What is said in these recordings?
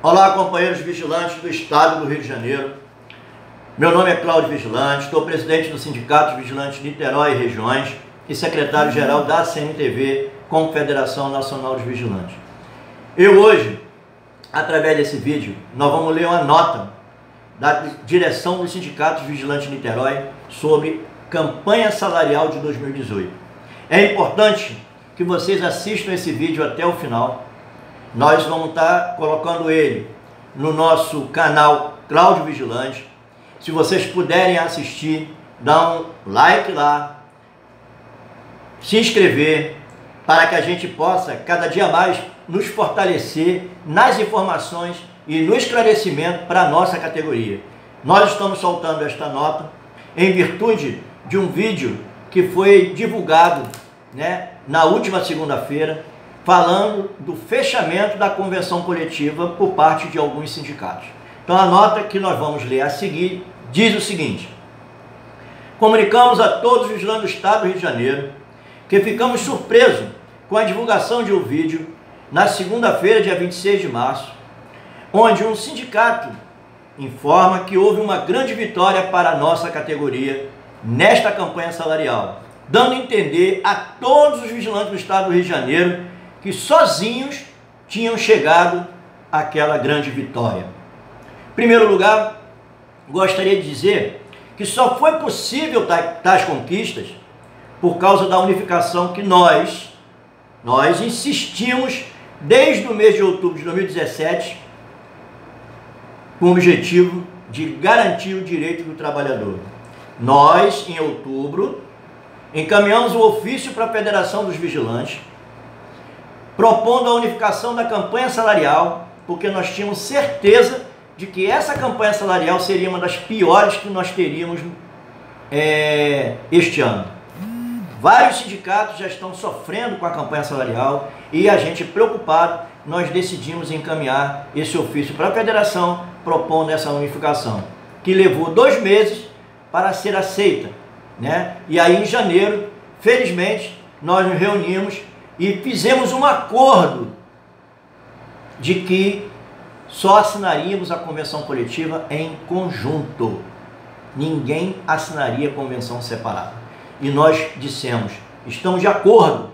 Olá, companheiros vigilantes do Estado do Rio de Janeiro. Meu nome é Cláudio Vigilante, estou presidente do Sindicato Vigilantes Niterói e Regiões e secretário-geral da CNTV, Confederação Nacional dos Vigilantes. Eu hoje, através desse vídeo, nós vamos ler uma nota da direção dos Sindicatos Vigilantes Niterói sobre campanha salarial de 2018. É importante que vocês assistam esse vídeo até o final. Nós vamos estar colocando ele no nosso canal Cláudio Vigilante. Se vocês puderem assistir, dá um like lá, se inscrever, para que a gente possa cada dia mais nos fortalecer nas informações e no esclarecimento para a nossa categoria. Nós estamos soltando esta nota em virtude de um vídeo que foi divulgado, na última segunda-feira, falando do fechamento da convenção coletiva por parte de alguns sindicatos. Então a nota que nós vamos ler a seguir diz o seguinte: comunicamos a todos os vigilantes do Estado do Rio de Janeiro que ficamos surpresos com a divulgação de um vídeo na segunda-feira, dia 26 de março, onde um sindicato informa que houve uma grande vitória para a nossa categoria nesta campanha salarial, dando a entender a todos os vigilantes do Estado do Rio de Janeiro que sozinhos tinham chegado àquela grande vitória. Em primeiro lugar, gostaria de dizer que só foi possível tais conquistas por causa da unificação que nós insistimos desde o mês de outubro de 2017 com o objetivo de garantir o direito do trabalhador. Nós, em outubro, encaminhamos um ofício para a Federação dos Vigilantes propondo a unificação da campanha salarial, porque nós tínhamos certeza de que essa campanha salarial seria uma das piores que nós teríamos este ano. Vários sindicatos já estão sofrendo com a campanha salarial e a gente, preocupado, nós decidimos encaminhar esse ofício para a federação propondo essa unificação, que levou 2 meses para ser aceita, E aí em janeiro, felizmente, nós nos reunimos e fizemos um acordo de que só assinaríamos a convenção coletiva em conjunto. Ninguém assinaria convenção separada. E nós dissemos, estamos de acordo,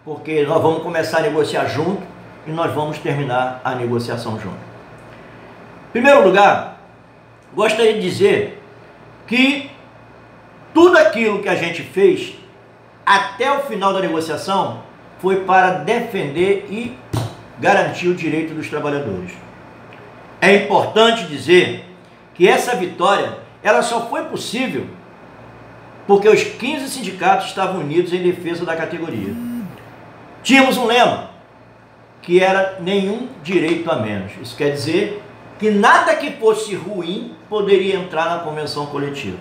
porque nós vamos começar a negociar junto e nós vamos terminar a negociação junto. Em primeiro lugar, gostaria de dizer que tudo aquilo que a gente fez até o final da negociação foi para defender e garantir o direito dos trabalhadores. É importante dizer que essa vitória ela só foi possível porque os 15 sindicatos estavam unidos em defesa da categoria. Tínhamos um lema que era nenhum direito a menos. Isso quer dizer que nada que fosse ruim poderia entrar na convenção coletiva.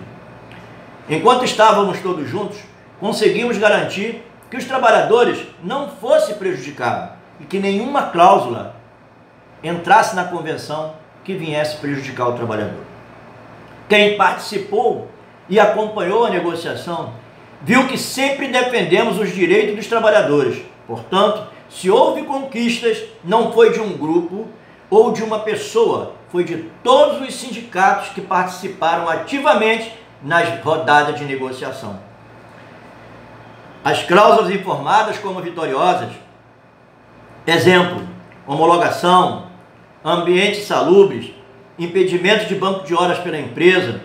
Enquanto estávamos todos juntos, conseguimos garantir que os trabalhadores não fossem prejudicados e que nenhuma cláusula entrasse na convenção que viesse prejudicar o trabalhador. Quem participou e acompanhou a negociação viu que sempre defendemos os direitos dos trabalhadores. Portanto, se houve conquistas, não foi de um grupo ou de uma pessoa, foi de todos os sindicatos que participaram ativamente nas rodadas de negociação. As cláusulas informadas como vitoriosas, exemplo, homologação, ambientes salubres, impedimento de banco de horas pela empresa,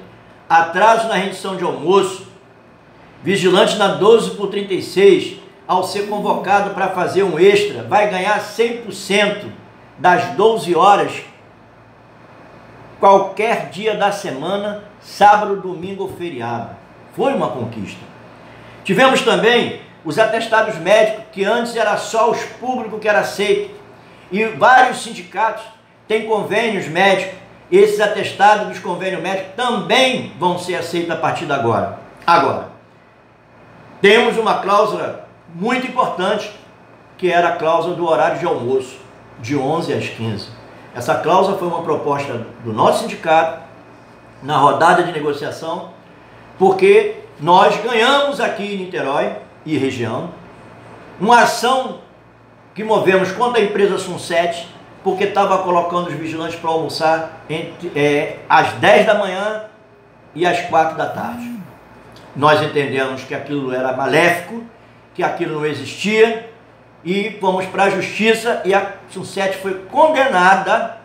atraso na rendição de almoço, vigilante na 12/36, ao ser convocado para fazer um extra, vai ganhar 100% das 12 horas, qualquer dia da semana, sábado, domingo ou feriado. Foi uma conquista. Tivemos também os atestados médicos, que antes era só os públicos que era aceito. E vários sindicatos têm convênios médicos. Esses atestados dos convênios médicos também vão ser aceitos a partir de agora. Agora, temos uma cláusula muito importante, que era a cláusula do horário de almoço, de 11 às 15. Essa cláusula foi uma proposta do nosso sindicato, na rodada de negociação, porque nós ganhamos aqui em Niterói e região uma ação que movemos contra a empresa Sunset porque estava colocando os vigilantes para almoçar entre às 10 da manhã e às 4 da tarde. Nós entendemos que aquilo era maléfico, que aquilo não existia, e fomos para a justiça, e a Sunset foi condenada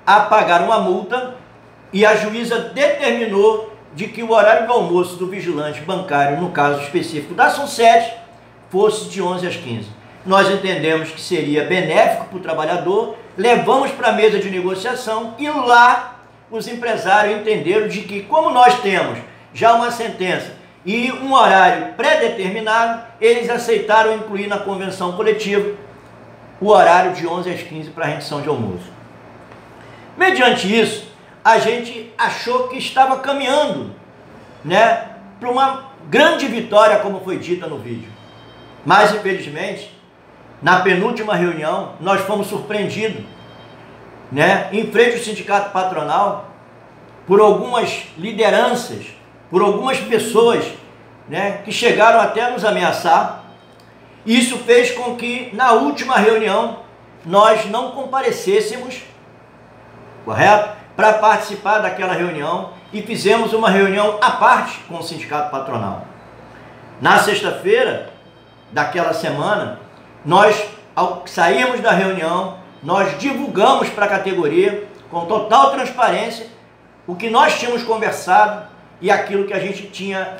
a pagar uma multa, e a juíza determinou de que o horário do almoço do vigilante bancário, no caso específico da Sunset, fosse de 11 às 15. Nós entendemos que seria benéfico para o trabalhador, levamos para a mesa de negociação, e lá os empresários entenderam de que, como nós temos já uma sentença e um horário pré-determinado, eles aceitaram incluir na convenção coletiva o horário de 11 às 15 para a rendição de almoço. Mediante isso, a gente achou que estava caminhando, né, para uma grande vitória, como foi dita no vídeo. Mas, infelizmente, na penúltima reunião, nós fomos surpreendidos, né, em frente ao sindicato patronal, por algumas lideranças, por algumas pessoas, né, que chegaram até a nos ameaçar. Isso fez com que, na última reunião, nós não comparecêssemos, correto? Para participar daquela reunião, e fizemos uma reunião à parte com o sindicato patronal. Na sexta-feira daquela semana, nós, ao sairmos da reunião, nós divulgamos para a categoria, com total transparência, o que nós tínhamos conversado e aquilo que a gente tinha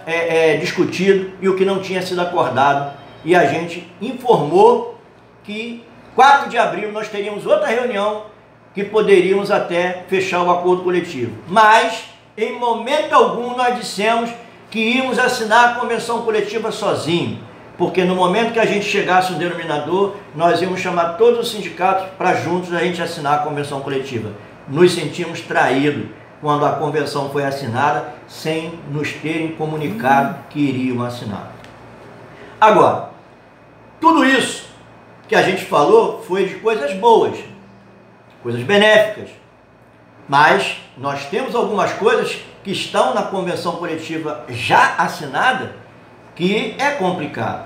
discutido e o que não tinha sido acordado. E a gente informou que 4 de abril nós teríamos outra reunião que poderíamos até fechar o acordo coletivo. Mas, em momento algum, nós dissemos que íamos assinar a convenção coletiva sozinho, porque no momento que a gente chegasse no denominador, nós íamos chamar todos os sindicatos para juntos a gente assinar a convenção coletiva. Nos sentimos traídos quando a convenção foi assinada sem nos terem comunicado que iriam assinar. Agora, tudo isso que a gente falou foi de coisas boas, coisas benéficas, mas nós temos algumas coisas que estão na convenção coletiva já assinada que é complicado.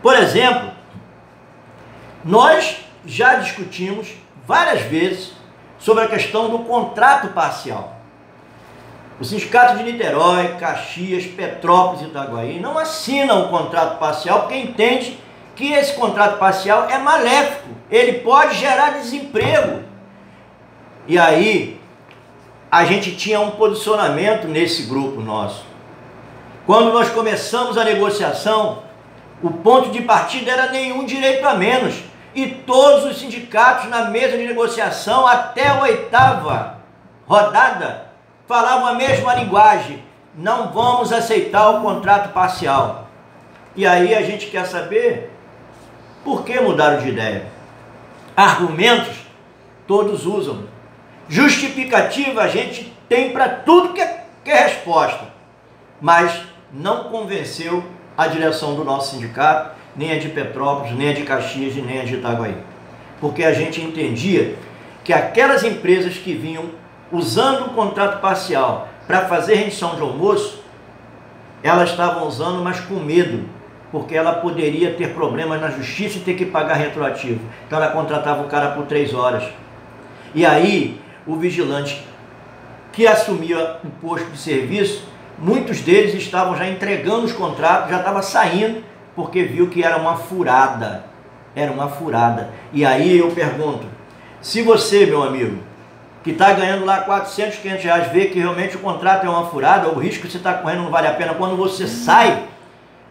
Por exemplo, nós já discutimos várias vezes sobre a questão do contrato parcial. O sindicato de Niterói, Caxias, Petrópolis e Itaguaí não assinam o contrato parcial porque entende que esse contrato parcial é maléfico, ele pode gerar desemprego. E aí, a gente tinha um posicionamento nesse grupo nosso. Quando nós começamos a negociação, o ponto de partida era nenhum direito a menos. E todos os sindicatos na mesa de negociação, até a 8ª rodada, falavam a mesma linguagem: não vamos aceitar o contrato parcial. E aí a gente quer saber por que mudaram de ideia. Argumentos todos usam. Justificativa a gente tem para tudo que é resposta. Mas não convenceu a direção do nosso sindicato, nem a de Petrópolis, nem a de Caxias e nem a de Itaguaí. Porque a gente entendia que aquelas empresas que vinham usando o contrato parcial para fazer rendição de almoço, elas estavam usando, mas com medo, porque ela poderia ter problemas na justiça e ter que pagar retroativo. Então ela contratava o cara por 3 horas. E aí, o vigilante que assumia o posto de serviço, muitos deles estavam já entregando os contratos, já estava saindo, porque viu que era uma furada. Era uma furada. E aí eu pergunto, se você, meu amigo, que está ganhando lá 400, 500 reais, vê que realmente o contrato é uma furada, o risco que você está correndo não vale a pena, quando você sai,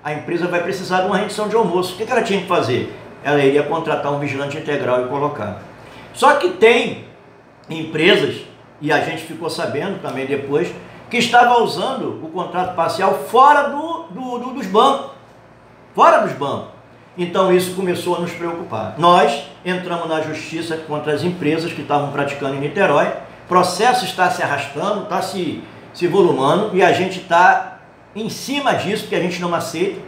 a empresa vai precisar de uma rendição de almoço. O que ela tinha que fazer? Ela iria contratar um vigilante integral e colocar. Só que tem empresas, e a gente ficou sabendo também depois, que estava usando o contrato parcial fora dos bancos. Fora dos bancos. Então isso começou a nos preocupar. Nós entramos na justiça contra as empresas que estavam praticando em Niterói. O processo está se arrastando, está se volumando, e a gente está em cima disso, porque a gente não aceita.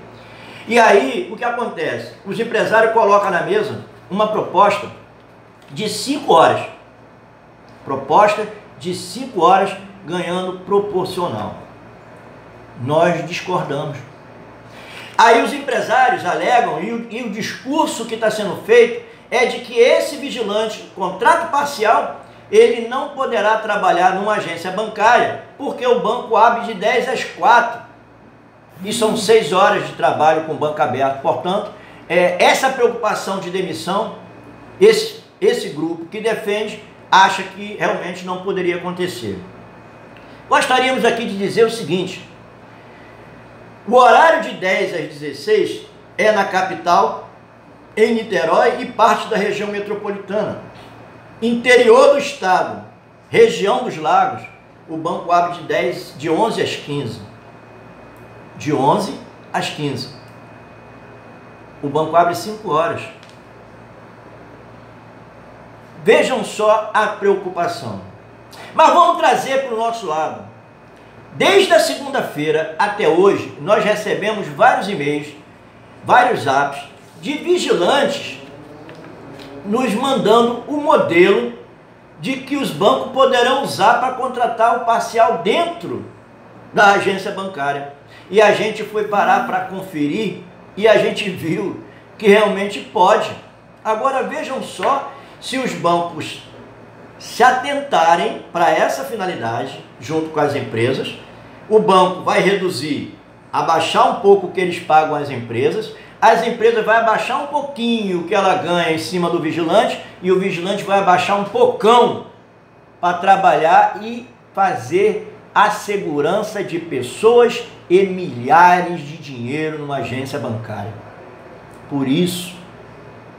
E aí, o que acontece? Os empresários colocam na mesa uma proposta de 5 horas. Proposta de 5 horas ganhando proporcional. Nós discordamos. Aí os empresários alegam, e o discurso que está sendo feito é de que esse vigilante, contrato parcial, ele não poderá trabalhar numa agência bancária, porque o banco abre de 10 às 4, e são 6 horas de trabalho com o banco aberto. Portanto, essa preocupação de demissão, esse grupo que defende, acha que realmente não poderia acontecer. Gostaríamos aqui de dizer o seguinte: o horário de 10 às 16 é na capital, em Niterói e parte da região metropolitana. Interior do estado, região dos lagos, o banco abre de 11 às 15. De 11 às 15. O banco abre 5 horas. Vejam só a preocupação. Mas vamos trazer para o nosso lado. Desde a segunda-feira até hoje, nós recebemos vários e-mails, vários apps de vigilantes nos mandando o modelo de que os bancos poderão usar para contratar o parcial dentro da agência bancária. E a gente foi parar para conferir e a gente viu que realmente pode. Agora vejam só, se os bancos se atentarem para essa finalidade, junto com as empresas, o banco vai reduzir, abaixar um pouco o que eles pagam às empresas, as empresas vão abaixar um pouquinho o que ela ganha em cima do vigilante, e o vigilante vai abaixar um pocão para trabalhar e fazer a segurança de pessoas e milhares de dinheiro numa agência bancária. Por isso,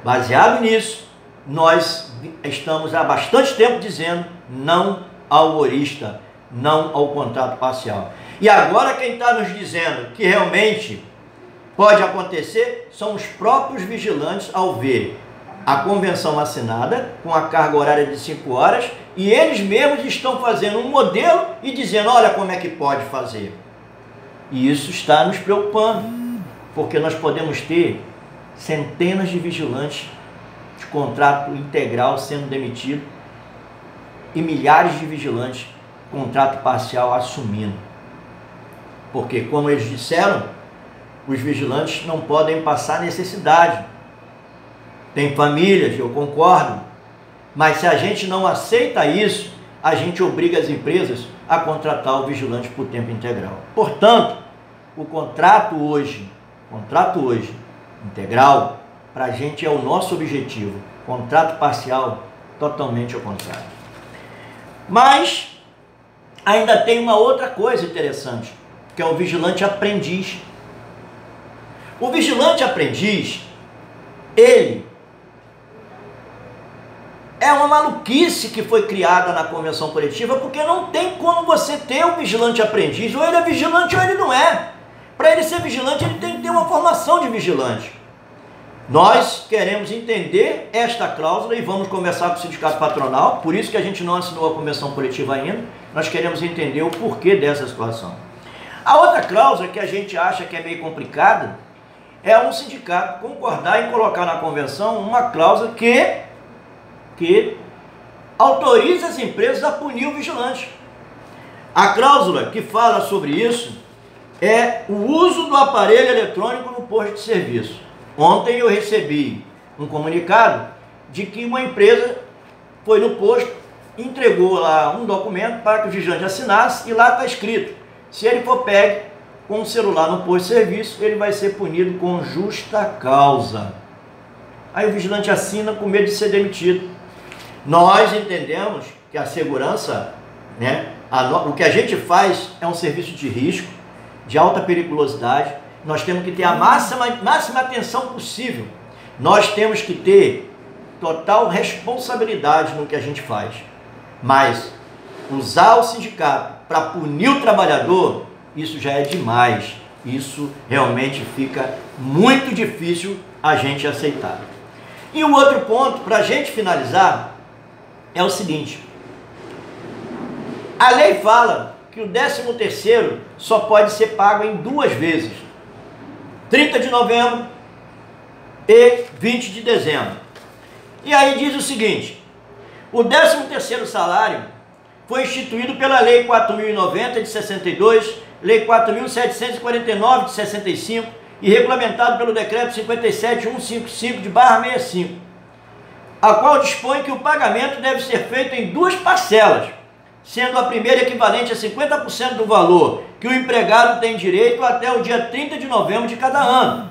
baseado nisso, nós estamos há bastante tempo dizendo não ao horista, não ao contrato parcial. E agora quem está nos dizendo que realmente pode acontecer são os próprios vigilantes, ao ver a convenção assinada com a carga horária de 5 horas, e eles mesmos estão fazendo um modelo e dizendo, olha como é que pode fazer. E isso está nos preocupando, porque nós podemos ter centenas de vigilantes de contrato integral sendo demitido e milhares de vigilantes contrato parcial assumindo. Porque, como eles disseram, os vigilantes não podem passar necessidade. Tem famílias, eu concordo, mas se a gente não aceita isso, a gente obriga as empresas a contratar o vigilante por tempo integral. Portanto, o contrato hoje integral, para a gente é o nosso objetivo. Contrato parcial, totalmente ao contrário. Mas ainda tem uma outra coisa interessante, que é o vigilante aprendiz. O vigilante aprendiz, ele é uma maluquice que foi criada na convenção coletiva, porque não tem como você ter um vigilante aprendiz, ou ele é vigilante ou ele não é. Para ele ser vigilante, ele tem que ter uma formação de vigilante. Nós queremos entender esta cláusula e vamos conversar com o sindicato patronal, por isso que a gente não assinou a convenção coletiva ainda, nós queremos entender o porquê dessa situação. A outra cláusula que a gente acha que é meio complicada é um sindicato concordar em colocar na convenção uma cláusula que autoriza as empresas a punir o vigilante. A cláusula que fala sobre isso é o uso do aparelho eletrônico no posto de serviço. Ontem eu recebi um comunicado de que uma empresa foi no posto, entregou lá um documento para que o vigilante assinasse e lá está escrito: se ele for pego com o celular no posto de serviço, ele vai ser punido com justa causa. Aí o vigilante assina com medo de ser demitido. Nós entendemos que a segurança, o que a gente faz é um serviço de risco, de alta periculosidade. Nós temos que ter a máxima atenção possível. Nós temos que ter total responsabilidade no que a gente faz. Mas usar o sindicato para punir o trabalhador, isso já é demais. Isso realmente fica muito difícil a gente aceitar. E o outro ponto, para a gente finalizar, é o seguinte: a lei fala que o 13º só pode ser pago em 2 vezes, 30 de novembro e 20 de dezembro. E aí diz o seguinte: o 13º salário foi instituído pela Lei 4.090 de 62, Lei 4.749 de 65 e regulamentado pelo Decreto 57.155 de /65. a qual dispõe que o pagamento deve ser feito em 2 parcelas, sendo a primeira equivalente a 50% do valor que o empregado tem direito até o dia 30 de novembro de cada ano,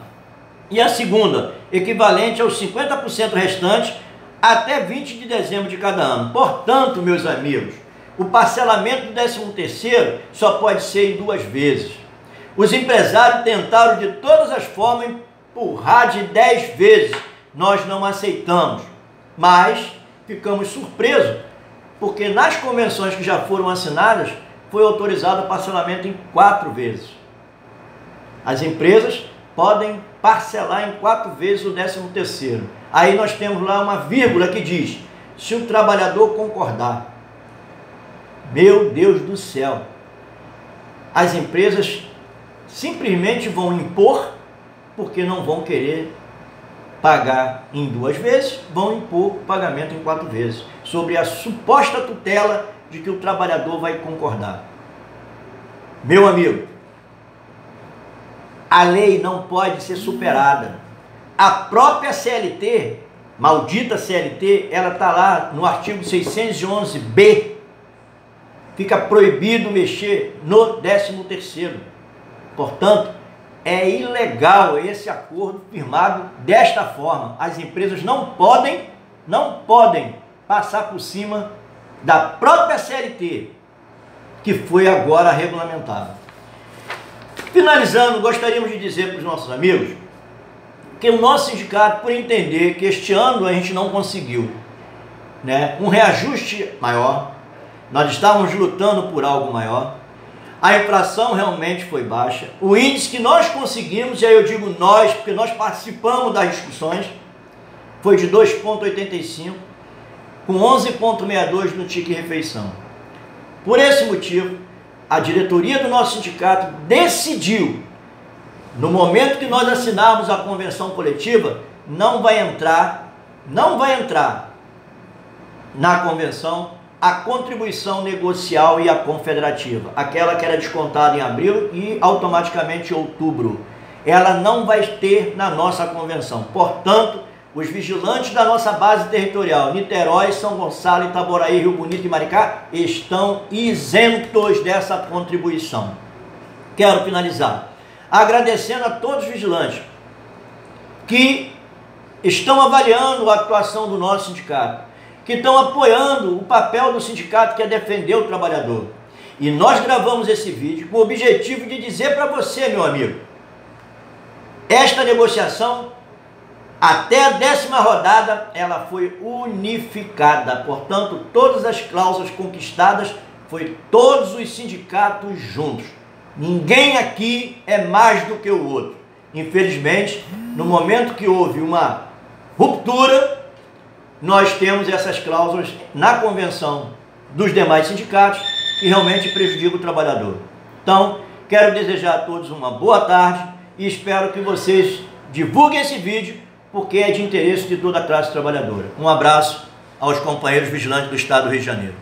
e a segunda equivalente aos 50% restantes até 20 de dezembro de cada ano. Portanto, meus amigos, o parcelamento do 13º só pode ser em 2 vezes. Os empresários tentaram de todas as formas empurrar de 10 vezes. Nós não aceitamos, mas ficamos surpresos, porque nas convenções que já foram assinadas, foi autorizado o parcelamento em 4 vezes. As empresas podem parcelar em 4 vezes o 13º. Aí nós temos lá uma vírgula que diz, se o trabalhador concordar. Meu Deus do céu! As empresas simplesmente vão impor, porque não vão querer pagar em 2 vezes, vão impor o pagamento em 4 vezes, sobre a suposta tutela de que o trabalhador vai concordar. Meu amigo, a lei não pode ser superada. A própria CLT, maldita CLT, ela está lá no artigo 611B, fica proibido mexer no 13º. Portanto, é ilegal esse acordo firmado desta forma. As empresas não podem passar por cima da própria CLT, que foi agora regulamentada. Finalizando, gostaríamos de dizer para os nossos amigos que o nosso sindicato, por entender que este ano a gente não conseguiu, um reajuste maior, nós estávamos lutando por algo maior, a inflação realmente foi baixa, o índice que nós conseguimos, e aí eu digo nós, porque nós participamos das discussões, foi de 2,85, com 11,62 no tique refeição. Por esse motivo, a diretoria do nosso sindicato decidiu, no momento que nós assinarmos a convenção coletiva, não vai entrar na convenção a contribuição negocial e a confederativa, aquela que era descontada em abril e automaticamente em outubro. Ela não vai ter na nossa convenção. Portanto, os vigilantes da nossa base territorial, Niterói, São Gonçalo, Itaboraí, Rio Bonito e Maricá, estão isentos dessa contribuição. Quero finalizar agradecendo a todos os vigilantes que estão avaliando a atuação do nosso sindicato, que estão apoiando o papel do sindicato, que é defender o trabalhador. E nós gravamos esse vídeo com o objetivo de dizer para você, meu amigo, esta negociação, até a 10ª rodada, ela foi unificada. Portanto, todas as cláusulas conquistadas, foi todos os sindicatos juntos. Ninguém aqui é mais do que o outro. Infelizmente, no momento que houve uma ruptura, nós temos essas cláusulas na convenção dos demais sindicatos que realmente prejudicam o trabalhador. Então, quero desejar a todos uma boa tarde e espero que vocês divulguem esse vídeo, porque é de interesse de toda a classe trabalhadora. Um abraço aos companheiros vigilantes do Estado do Rio de Janeiro.